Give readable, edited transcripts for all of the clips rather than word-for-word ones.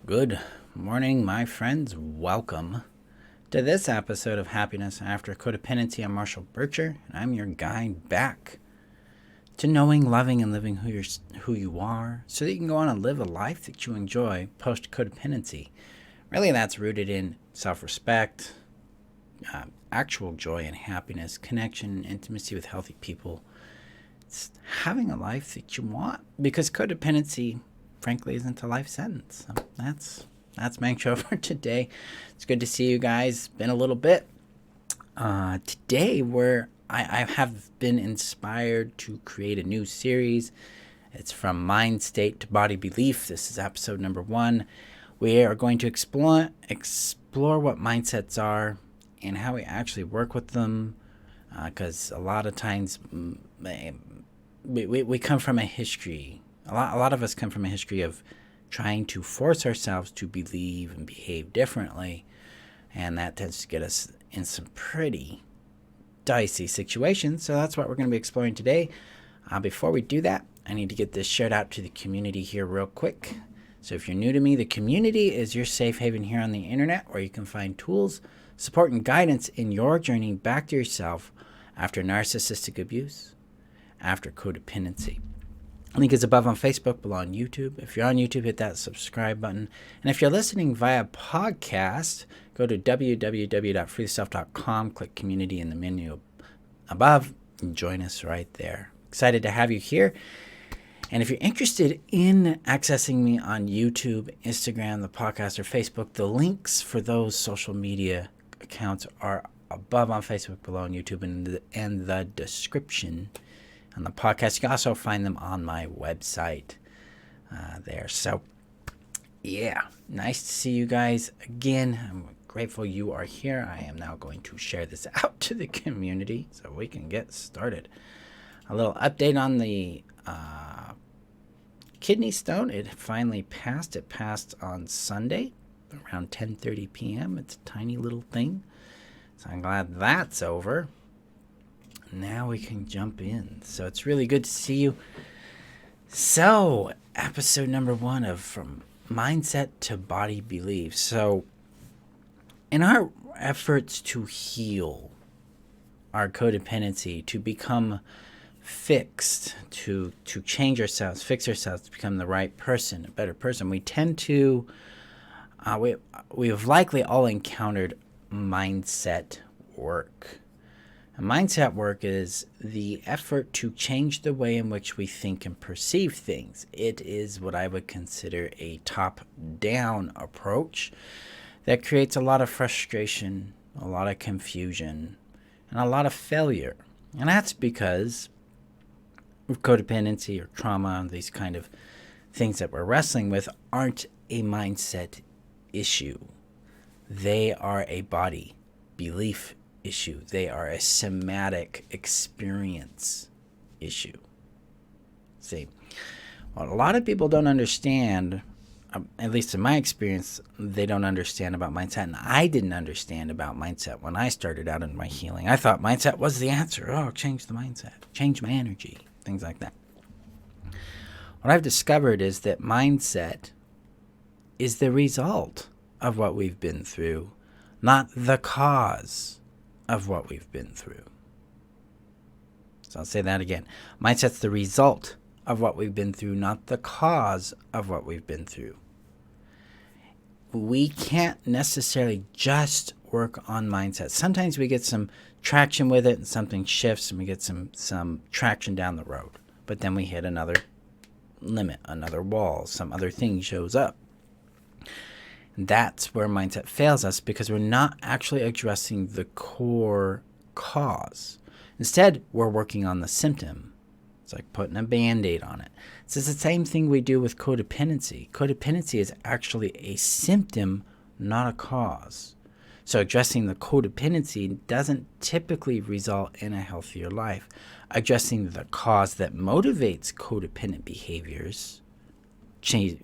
Good morning, my friends. Welcome to this episode of Happiness After Codependency. I'm Marshall Burtcher, and I'm your guide back to knowing, loving, and living who you are so that you can go on and live a life that you enjoy post-codependency. Really, that's rooted in self-respect, actual joy and happiness, connection, and intimacy with healthy people. It's having a life that you want, because codependency, frankly, isn't a life sentence. So that's my show for today. It's good to see you guys. It's been a little bit. Today, I have been inspired to create a new series. It's from mind state to body belief. This is episode number 1. We are going to explore what mindsets are and how we actually work with them, because a lot of times we come from a history. A lot of us come from a history of trying to force ourselves to believe and behave differently, and that tends to get us in some pretty dicey situations. So that's what we're going to be exploring today. Before we do that, I need to get this shared out to the community here real quick. So if you're new to me, the community is your safe haven here on the internet, where you can find tools, support, and guidance in your journey back to yourself after narcissistic abuse, after codependency. Link is above on Facebook, below on YouTube. If you're on YouTube, hit that subscribe button. And if you're listening via podcast, go to www.freeself.com, click community in the menu above, and join us right there. Excited to have you here. And if you're interested in accessing me on YouTube, Instagram, the podcast, or Facebook, the links for those social media accounts are above on Facebook, below on YouTube, and the description on the podcast. You can also find them on my website there. So, yeah, nice to see you guys again. I'm grateful you are here. I am now going to share this out to the community so we can get started. A little update on the kidney stone. It finally passed. It passed on Sunday around 10:30 p.m. It's a tiny little thing. So I'm glad that's over. Now we can jump in. So it's really good to see you. So, episode number 1 of From Mindset to Body Belief. So, in our efforts to heal our codependency, to become fixed, to change ourselves, fix ourselves, to become the right person, a better person, we tend to, we've likely all encountered mindset work. Mindset work is the effort to change the way in which we think and perceive things. It is what I would consider a top-down approach that creates a lot of frustration, a lot of confusion, and a lot of failure. And that's because of codependency or trauma, these kind of things that we're wrestling with aren't a mindset issue. They are a body belief issue. They are a somatic experience issue. See, what a lot of people don't understand, at least in my experience, they don't understand about mindset. And I didn't understand about mindset when I started out in my healing. I thought mindset was the answer. Oh, change the mindset, change my energy, things like that. What I've discovered is that mindset is the result of what we've been through, not the cause of what we've been through. So I'll say that again. Mindset's the result of what we've been through, not the cause of what we've been through. We can't necessarily just work on mindset. Sometimes we get some traction with it and something shifts and we get some traction down the road. But then we hit another limit, another wall, some other thing shows up. That's where mindset fails us, because we're not actually addressing the core cause. Instead, we're working on the symptom. It's like putting a Band-Aid on it. It's the same thing we do with codependency. Codependency is actually a symptom, not a cause. So addressing the codependency doesn't typically result in a healthier life. Addressing the cause that motivates codependent behaviors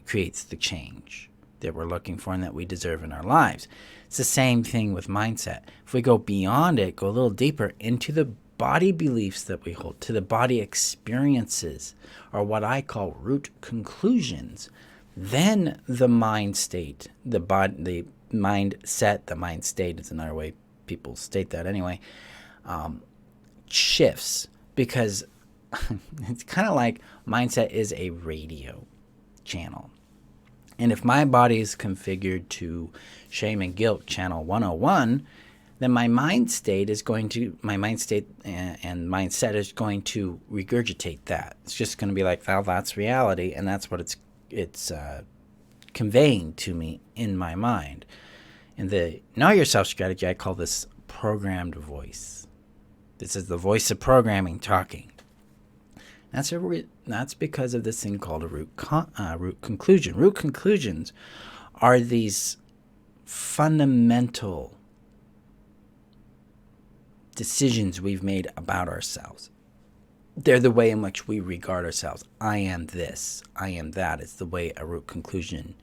creates the change that we're looking for and that we deserve in our lives. It's the same thing with mindset. If we go beyond it, go a little deeper into the body beliefs that we hold, to the body experiences, or what I call root conclusions, Then the mind state, the mindset, the mind state is another way people state that anyway, shifts, because it's kind of like mindset is a radio channel. And if my body is configured to shame and guilt channel 101, then my mind state and mindset is going to regurgitate that. It's just going to be like, well, that's reality, and that's what it's conveying to me in my mind. In the Know Yourself strategy, I call this programmed voice. This is the voice of programming talking. That's because of this thing called a root conclusion. Root conclusions are these fundamental decisions we've made about ourselves. They're the way in which we regard ourselves. I am this. I am that. It's the way a root conclusion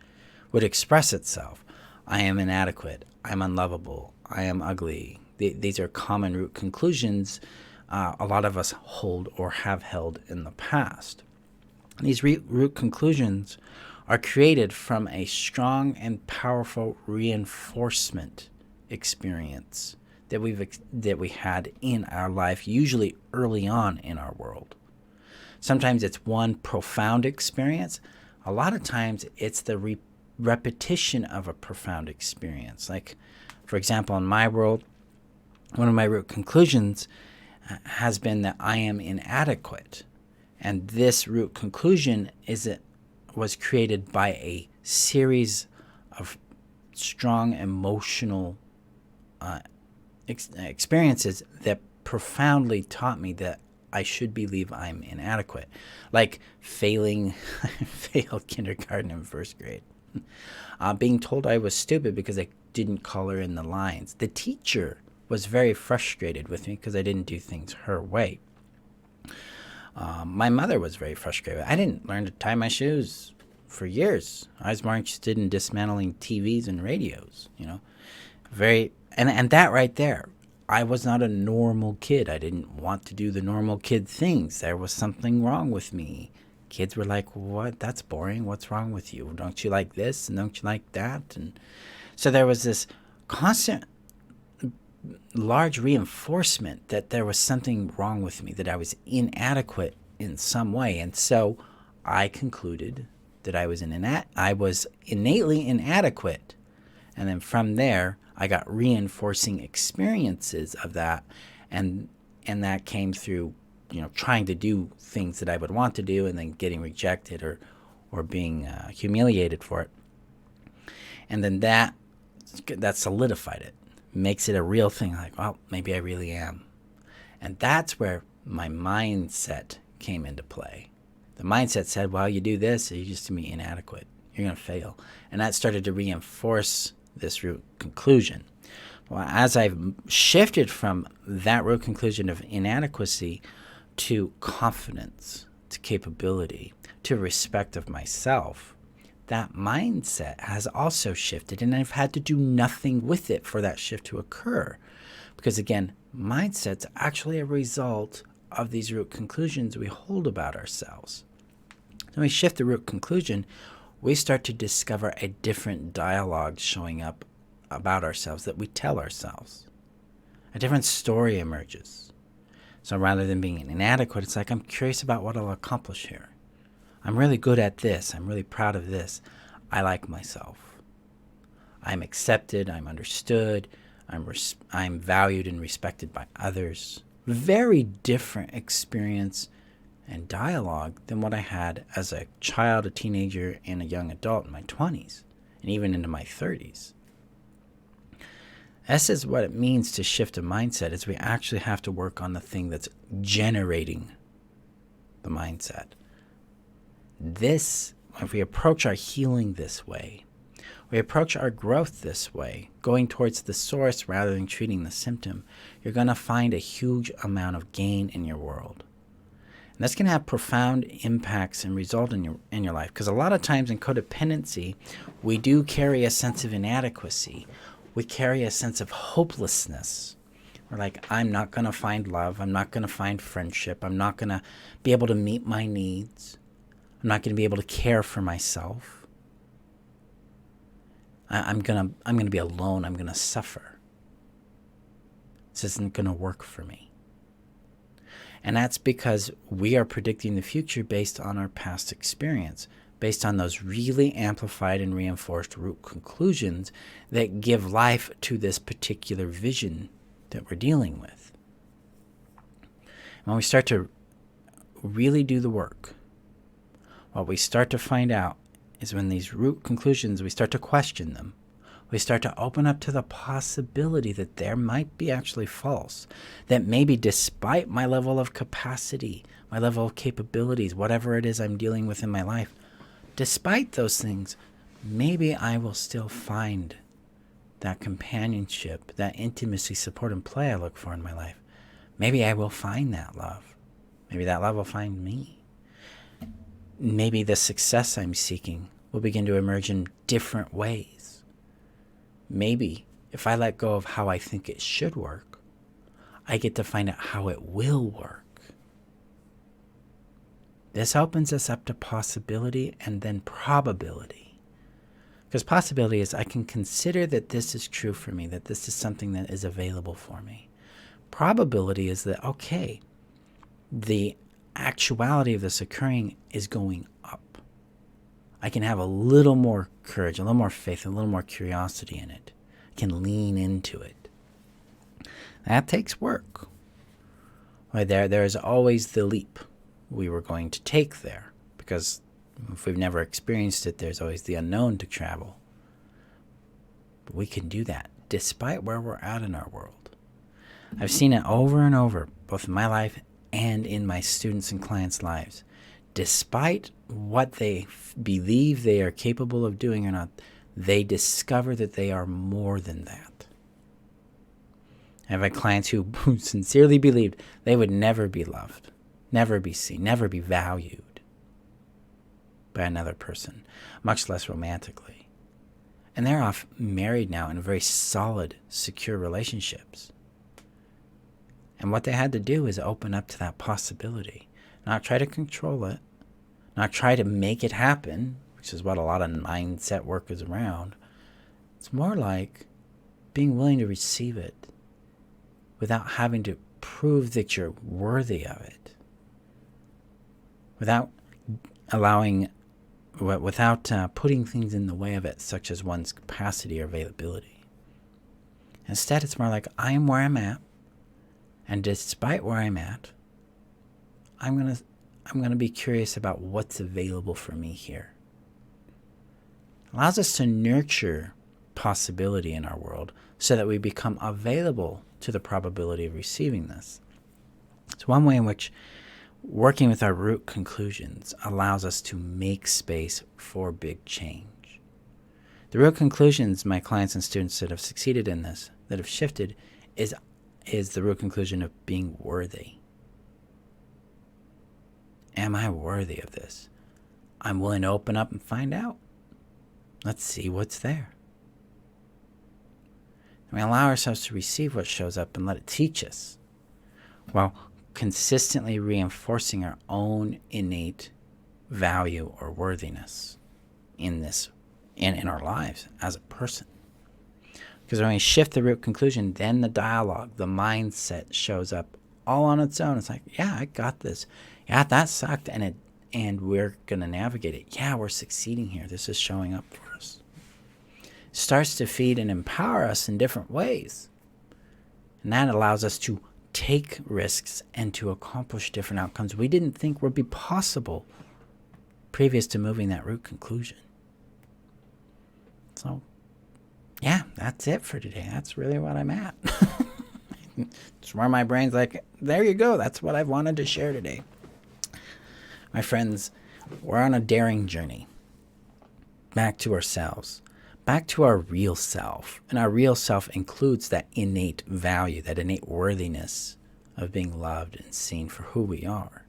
would express itself. I am inadequate. I'm unlovable. I am ugly. These are common root conclusions a lot of us hold or have held in the past. These root conclusions are created from a strong and powerful reinforcement experience that we had in our life, usually early on in our world. Sometimes it's one profound experience. A lot of times it's the repetition of a profound experience. Like, for example, in my world, one of my root conclusions has been that I am inadequate. And this root conclusion was created by a series of strong emotional experiences that profoundly taught me that I should believe I'm inadequate. Like failed kindergarten and first grade. Being told I was stupid because I didn't color in the lines. The teacher was very frustrated with me because I didn't do things her way. My mother was very frustrated. I didn't learn to tie my shoes for years. I was more interested in dismantling TVs and radios, and that right there. I was not a normal kid. I didn't want to do the normal kid things. There was something wrong with me. Kids were like, what? That's boring. What's wrong with you? Don't you like this? And don't you like that? And so there was this constant large reinforcement that there was something wrong with me, that I was inadequate in some way. And so I concluded that I was innately inadequate. And then from there, I got reinforcing experiences of that. And that came through, trying to do things that I would want to do and then getting rejected or being humiliated for it. And then that solidified it. Makes it a real thing, like, well, maybe I really am. And that's where my mindset came into play. The mindset said, well, you do this, you're just going to be inadequate. You're going to fail. And that started to reinforce this root conclusion. Well, as I've shifted from that root conclusion of inadequacy to confidence, to capability, to respect of myself, that mindset has also shifted, and I've had to do nothing with it for that shift to occur. Because again, mindset's actually a result of these root conclusions we hold about ourselves. When we shift the root conclusion, we start to discover a different dialogue showing up about ourselves that we tell ourselves. A different story emerges. So rather than being inadequate, it's like, I'm curious about what I'll accomplish here. I'm really good at this. I'm really proud of this. I like myself. I'm accepted. I'm understood. I'm valued and respected by others. Very different experience and dialogue than what I had as a child, a teenager, and a young adult in my 20s, and even into my 30s. This is what it means to shift a mindset, is we actually have to work on the thing that's generating the mindset. If we approach our healing this way, we approach our growth this way, going towards the source rather than treating the symptom, you're going to find a huge amount of gain in your world. And that's going to have profound impacts and result in your life. Because a lot of times in codependency, we do carry a sense of inadequacy. We carry a sense of hopelessness. We're like, I'm not going to find love. I'm not going to find friendship. I'm not going to be able to meet my needs. I'm not going to be able to care for myself. I'm gonna be alone. I'm gonna suffer. This isn't gonna work for me. And that's because we are predicting the future based on our past experience, based on those really amplified and reinforced root conclusions that give life to this particular vision that we're dealing with. When we start to really do the work, what we start to find out is when these root conclusions, we start to question them. We start to open up to the possibility that there might be actually false, that maybe despite my level of capacity, my level of capabilities, whatever it is I'm dealing with in my life, despite those things, maybe I will still find that companionship, that intimacy, support, and play I look for in my life. Maybe I will find that love. Maybe that love will find me. Maybe the success I'm seeking will begin to emerge in different ways. Maybe if I let go of how I think it should work, I get to find out how it will work. This opens us up to possibility and then probability. Because possibility is I can consider that this is true for me, that this is something that is available for me. Probability is that, okay, the actuality of this occurring is going up. I can have a little more courage, a little more faith, a little more curiosity in it. I can lean into it. That takes work. Right, there is always the leap we were going to take there, because if we've never experienced it, there's always the unknown to travel. But we can do that despite where we're at in our world. I've seen it over and over, both in my life and in my students' and clients' lives. Despite what they believe they are capable of doing or not, they discover that they are more than that. I've had clients who sincerely believed they would never be loved, never be seen, never be valued by another person, much less romantically. And they're off married now in very solid, secure relationships. And what they had to do is open up to that possibility, not try to control it, not try to make it happen, which is what a lot of mindset work is around. It's more like being willing to receive it without having to prove that you're worthy of it, without putting things in the way of it, such as one's capacity or availability. Instead, it's more like, I am where I'm at, and despite where I'm at, I'm gonna be curious about what's available for me here. It allows us to nurture possibility in our world so that we become available to the probability of receiving this. It's one way in which working with our root conclusions allows us to make space for big change. The root conclusions my clients and students that have succeeded in this, that have shifted, is the root conclusion of being worthy. Am I worthy of this? I'm willing to open up and find out. Let's see what's there. And we allow ourselves to receive what shows up and let it teach us, while consistently reinforcing our own innate value or worthiness in our lives as a person. Because when we shift the root conclusion, then the dialogue, the mindset shows up all on its own. It's like, yeah, I got this. Yeah, that sucked, and we're gonna navigate it. Yeah, we're succeeding here. This is showing up for us. It starts to feed and empower us in different ways, and that allows us to take risks and to accomplish different outcomes we didn't think would be possible previous to moving that root conclusion. So, yeah, that's it for today. That's really what I'm at. It's where my brain's like, there you go. That's what I've wanted to share today. My friends, we're on a daring journey back to ourselves, back to our real self. And our real self includes that innate value, that innate worthiness of being loved and seen for who we are.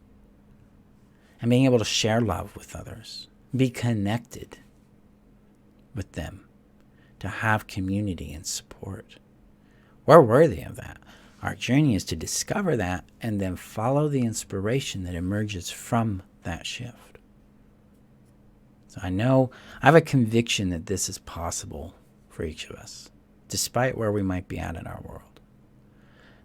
And being able to share love with others, be connected with them, to have community and support. We're worthy of that. Our journey is to discover that and then follow the inspiration that emerges from that shift. So I have a conviction that this is possible for each of us, despite where we might be at in our world.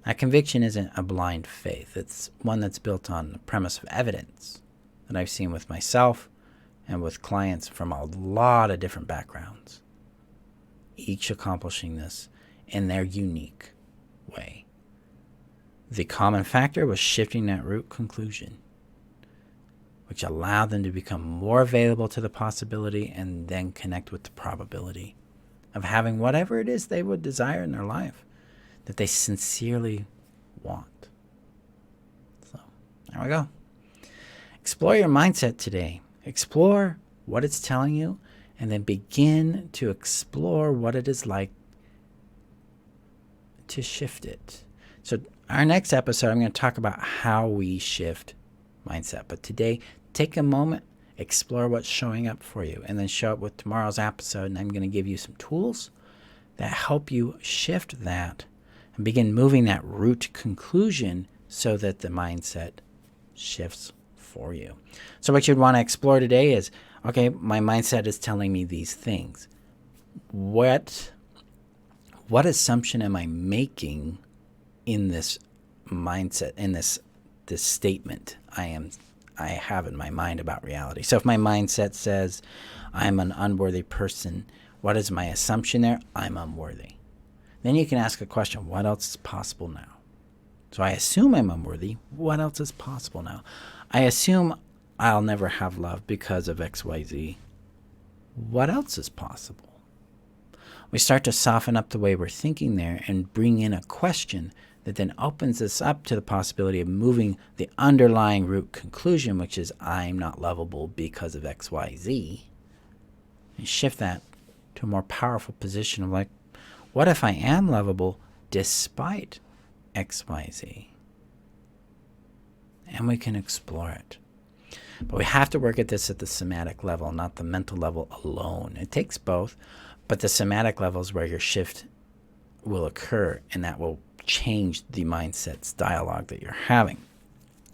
That conviction isn't a blind faith. It's one that's built on the premise of evidence that I've seen with myself and with clients from a lot of different backgrounds, each accomplishing this in their unique way. The common factor was shifting that root conclusion, which allowed them to become more available to the possibility and then connect with the probability of having whatever it is they would desire in their life that they sincerely want. So, there we go. Explore your mindset today. Explore what it's telling you, and then begin to explore what it is like to shift it. So our next episode, I'm going to talk about how we shift mindset. But today, take a moment, explore what's showing up for you, and then show up with tomorrow's episode. And I'm going to give you some tools that help you shift that and begin moving that root conclusion so that the mindset shifts for you. So what you'd want to explore today is, okay, my mindset is telling me these things. What assumption am I making in this mindset, in this statement I have in my mind about reality? So if my mindset says I'm an unworthy person, what is my assumption there? I'm unworthy. Then you can ask a question, what else is possible now? So I assume I'm unworthy. What else is possible now? I assume I'll never have love because of XYZ. What else is possible? We start to soften up the way we're thinking there and bring in a question that then opens us up to the possibility of moving the underlying root conclusion, which is I'm not lovable because of XYZ, and shift that to a more powerful position of like, what if I am lovable despite XYZ? And we can explore it. But we have to work at this at the somatic level, not the mental level alone. It takes both, but the somatic level is where your shift will occur, and that will change the mindset's dialogue that you're having.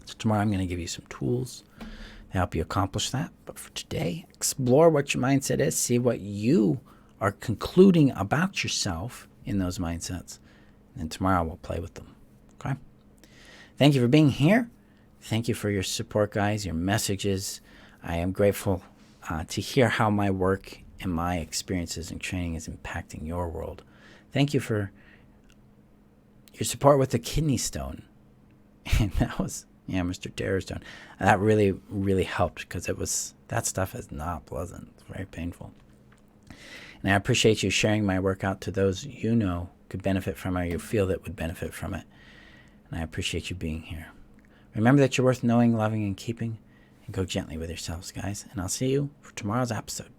So tomorrow I'm going to give you some tools to help you accomplish that. But for today, explore what your mindset is, see what you are concluding about yourself in those mindsets, and tomorrow we'll play with them. Okay? Thank you for being here. Thank you for your support, guys, your messages. I am grateful to hear how my work and my experiences and training is impacting your world. Thank you for your support with the kidney stone. And that was, Mr. Terrorstone. That really, really helped because that stuff is not pleasant. It's very painful. And I appreciate you sharing my work out to those you know could benefit from it or you feel that would benefit from it. And I appreciate you being here. Remember that you're worth knowing, loving, and keeping. And go gently with yourselves, guys. And I'll see you for tomorrow's episode.